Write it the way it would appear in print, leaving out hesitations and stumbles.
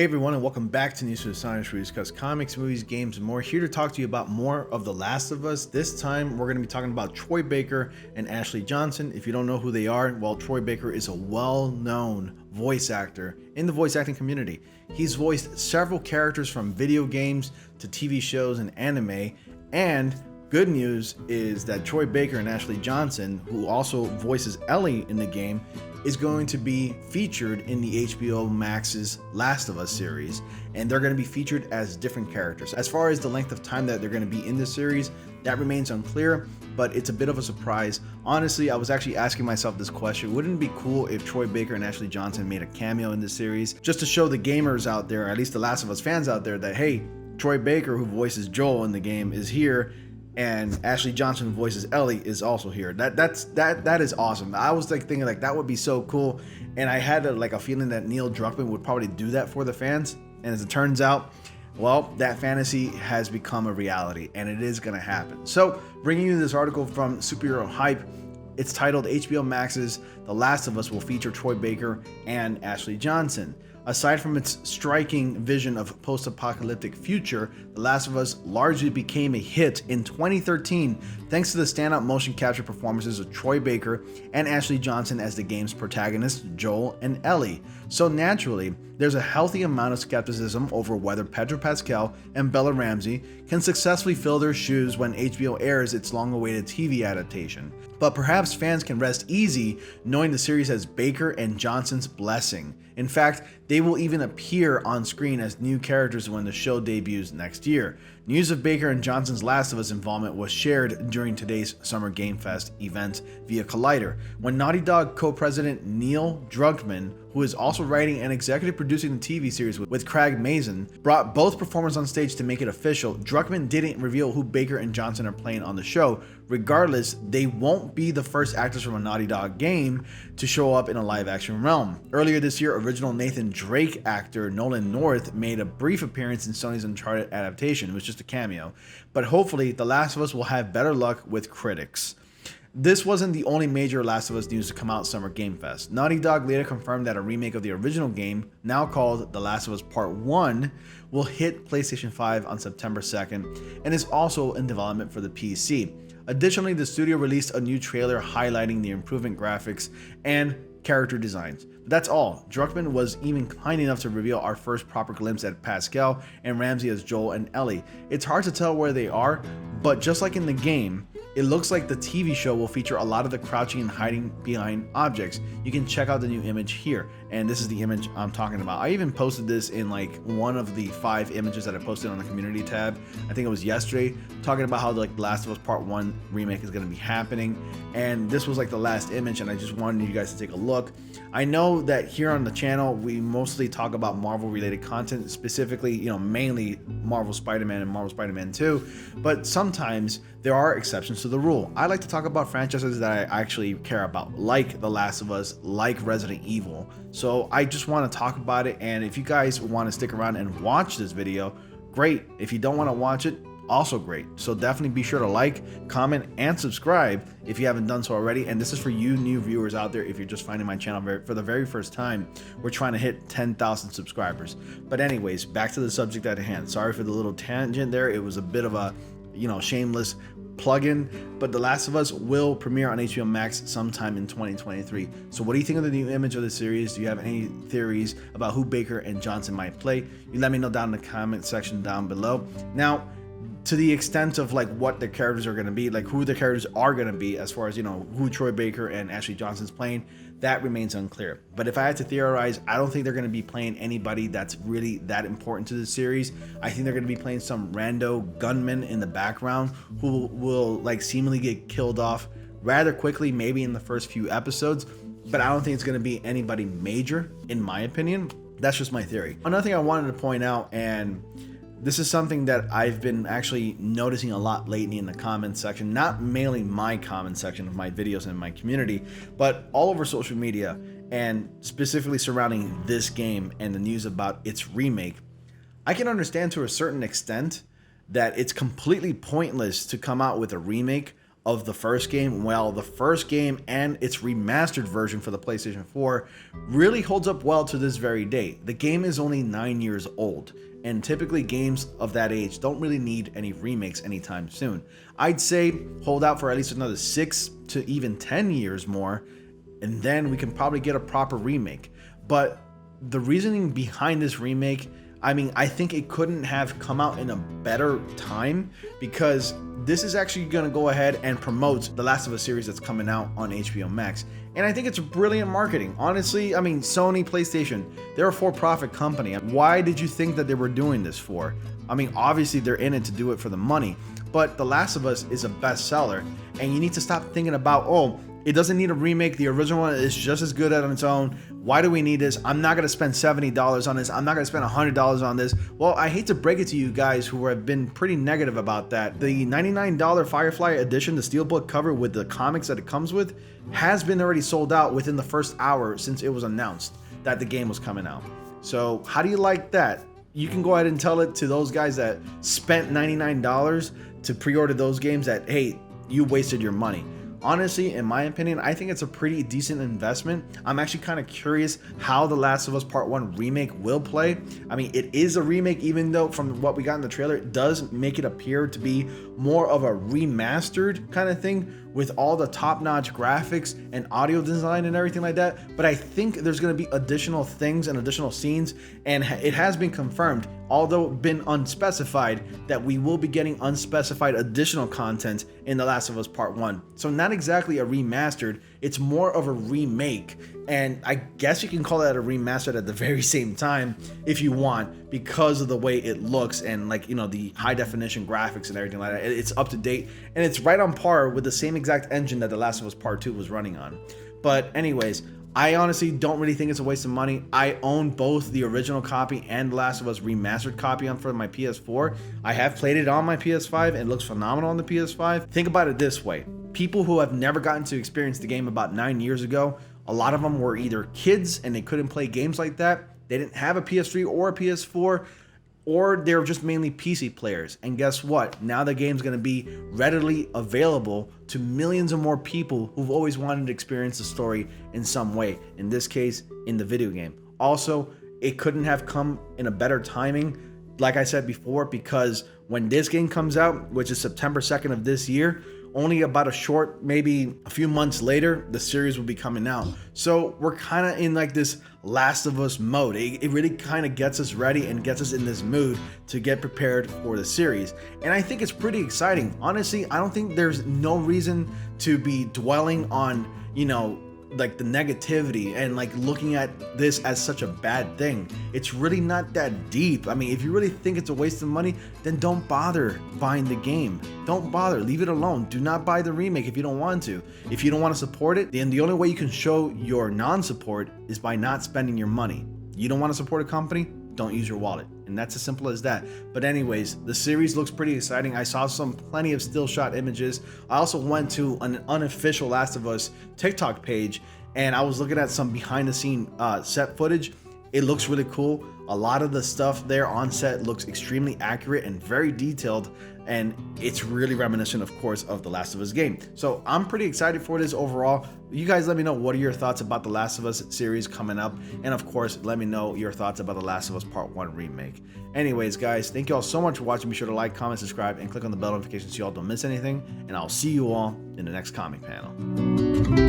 Hey everyone, and welcome back to News for the Science, where we discuss comics, movies, games, and more. Here to talk to you about more of The Last of Us. This time, we're going to be talking about Troy Baker and Ashley Johnson. If you don't know who they are, well, Troy Baker is a well-known voice actor in the voice acting community. He's voiced several characters from video games to TV shows and anime, and good news is that Troy Baker and Ashley Johnson, who also voices Ellie in the game, is going to be featured in the HBO Max's Last of Us series, and they're going to be featured as different characters. As far as the length of time that they're going to be in the series, that remains unclear, but it's a bit of a surprise. Honestly, I was actually asking myself this question: wouldn't it be cool if Troy Baker and Ashley Johnson made a cameo in this series, just to show the gamers out there, at least the Last of Us fans out there, that hey, Troy Baker, who voices Joel in the game, is here, and Ashley Johnson, who voices Ellie, is also here. That is awesome. I was like thinking like that would be so cool, and I had a feeling that Neil Druckmann would probably do that for the fans. And as it turns out, well, that fantasy has become a reality, and it is going to happen. So, bringing you this article from Superhero Hype, it's titled HBO Max's The Last of Us will feature Troy Baker and Ashley Johnson. Aside from its striking vision of post-apocalyptic future, The Last of Us largely became a hit in 2013 thanks to the standout motion capture performances of Troy Baker and Ashley Johnson as the game's protagonists, Joel and Ellie. So naturally, there's a healthy amount of skepticism over whether Pedro Pascal and Bella Ramsey can successfully fill their shoes when HBO airs its long-awaited TV adaptation. But perhaps fans can rest easy knowing the series has Baker and Johnson's blessing. In fact, they will even appear on screen as new characters when the show debuts next year. News of Baker and Johnson's Last of Us involvement was shared during today's Summer Game Fest event via Collider, when Naughty Dog co-president Neil Druckmann, who is also writing and executive producing the TV series with Craig Mazin, brought both performers on stage to make it official. Druckmann didn't reveal who Baker and Johnson are playing on the show. Regardless, they won't be the first actors from a Naughty Dog game to show up in a live-action realm. Earlier this year, original Nathan Drake actor Nolan North made a brief appearance in Sony's Uncharted adaptation. It was just a cameo. But hopefully, The Last of Us will have better luck with critics. This wasn't the only major Last of Us news to come out Summer Game Fest. Naughty Dog later confirmed that a remake of the original game, now called The Last of Us Part 1, will hit PlayStation 5 on September 2nd and is also in development for the PC. Additionally, the studio released a new trailer highlighting the improvement graphics and character designs. But that's all. Druckmann was even kind enough to reveal our first proper glimpse at Pascal and Ramsey as Joel and Ellie. It's hard to tell where they are, but just like in the game, it looks like the TV show will feature a lot of the crouching and hiding behind objects. You can check out the new image here, and this is the image I'm talking about. I even posted this in one of the 5 images that I posted on the community tab. I think it was yesterday, talking about how The Last of Us Part 1 remake is going to be happening, and this was the last image, and I just wanted you guys to take a look. I know that here on the channel we mostly talk about Marvel related content, specifically mainly Marvel Spider-Man and Marvel Spider-Man 2, but sometimes there are exceptions to the rule. I like to talk about franchises that I actually care about, like The Last of Us, like Resident Evil. So I just want to talk about it, and if you guys want to stick around and watch this video, great. If you don't want to watch it, also great. So definitely be sure to like, comment, and subscribe if you haven't done so already. And this is for you new viewers out there. If you're just finding my channel for the very first time, we're trying to hit 10,000 subscribers. But anyways, back to the subject at hand. Sorry for the little tangent there. It was a bit of a shameless plug-in, but The Last of Us will premiere on HBO Max sometime in 2023. So what do you think of the new image of the series? Do you have any theories about who Baker and Johnson might play? You let me know down in the comment section down below. Now, to the extent of what the characters are going to be, who the characters are going to be, as far as who Troy Baker and Ashley Johnson's playing, that remains unclear. But if I had to theorize, I don't think they're going to be playing anybody that's really that important to the series. I think they're going to be playing some rando gunman in the background who will seemingly get killed off rather quickly, maybe in the first few episodes, but I don't think it's going to be anybody major, in my opinion. That's just my theory. Another thing I wanted to point out, and this is something that I've been actually noticing a lot lately in the comments section, not mainly my comment section of my videos and my community, but all over social media, and specifically surrounding this game and the news about its remake. I can understand to a certain extent that it's completely pointless to come out with a remake of the first game. Well, the first game and its remastered version for the PlayStation 4 really holds up well to this very day. The game is only 9 years old, and typically games of that age don't really need any remakes anytime soon. I'd say hold out for at least another 6 to even 10 years more, and then we can probably get a proper remake. But the reasoning behind this remake, I mean, I think it couldn't have come out in a better time, because this is actually going to go ahead and promote the Last of Us series that's coming out on HBO Max. And I think it's brilliant marketing. Honestly, I mean, Sony, PlayStation, they're a for-profit company. Why did you think that they were doing this for? I mean, obviously they're in it to do it for the money, but The Last of Us is a bestseller, and you need to stop thinking about, oh, it doesn't need a remake. The original one is just as good on its own. Why do we need this? I'm not going to spend $70 on this. I'm not going to spend $100 on this. Well, I hate to break it to you guys who have been pretty negative about that. The $99 Firefly edition, the steelbook cover with the comics that it comes with, has been already sold out within the first hour since it was announced that the game was coming out. So how do you like that? You can go ahead and tell it to those guys that spent $99 to pre-order those games that, hey, you wasted your money. Honestly, in my opinion, I think it's a pretty decent investment. I'm actually kind of curious how The Last of Us Part 1 remake will play. I mean, it is a remake, even though from what we got in the trailer, it does make it appear to be more of a remastered kind of thing with all the top-notch graphics and audio design and everything like that. But I think there's going to be additional things and additional scenes, and it has been confirmed, although been unspecified, that we will be getting unspecified additional content in The Last of Us Part 1. So not exactly a remastered, it's more of a remake. And I guess you can call that a remastered at the very same time if you want, because of the way it looks and, like, you know, the high definition graphics and everything like that. It's up to date and it's right on par with the same exact engine that The Last of Us Part 2 was running on. But anyways, I honestly don't really think it's a waste of money. I own both the original copy and The Last of Us remastered copy on for my PS4. I have played it on my PS5 and it looks phenomenal on the PS5. Think about it this way. People who have never gotten to experience the game about 9 years ago, a lot of them were either kids and they couldn't play games like that. They didn't have a PS3 or a PS4, or they were just mainly PC players. And guess what? Now the game's going to be readily available to millions of more people who've always wanted to experience the story in some way. In this case, in the video game. Also, it couldn't have come in a better timing, like I said before, because when this game comes out, which is September 2nd of this year, only about a short, maybe a few months later, the series will be coming out. So we're kind of in like this Last of Us mode. It really kind of gets us ready and gets us in this mood to get prepared for the series. And I think it's pretty exciting. Honestly, I don't think there's no reason to be dwelling on, you know, like the negativity and like looking at this as such a bad thing. It's really not that deep. I mean, if you really think it's a waste of money, then don't bother buying the game. Don't bother, leave it alone. Do not buy the remake if you don't want to. If you don't want to support it, then the only way you can show your non-support is by not spending your money. You don't want to support a company? Don't use your wallet. And that's as simple as that. But anyways, the series looks pretty exciting. I saw plenty of still shot images. I also went to an unofficial Last of Us TikTok page and I was looking at some behind the scene set footage. It looks really cool. A lot of the stuff there on set looks extremely accurate and very detailed, and it's really reminiscent, of course, of the Last of Us game. So I'm pretty excited for this overall. You guys let me know what are your thoughts about the Last of Us series coming up, and of course let me know your thoughts about the Last of Us Part 1 remake. Anyways guys, thank you all so much for watching. Be sure to like, comment, subscribe, and click on the bell notifications so you all don't miss anything, and I'll see you all in the next comic panel.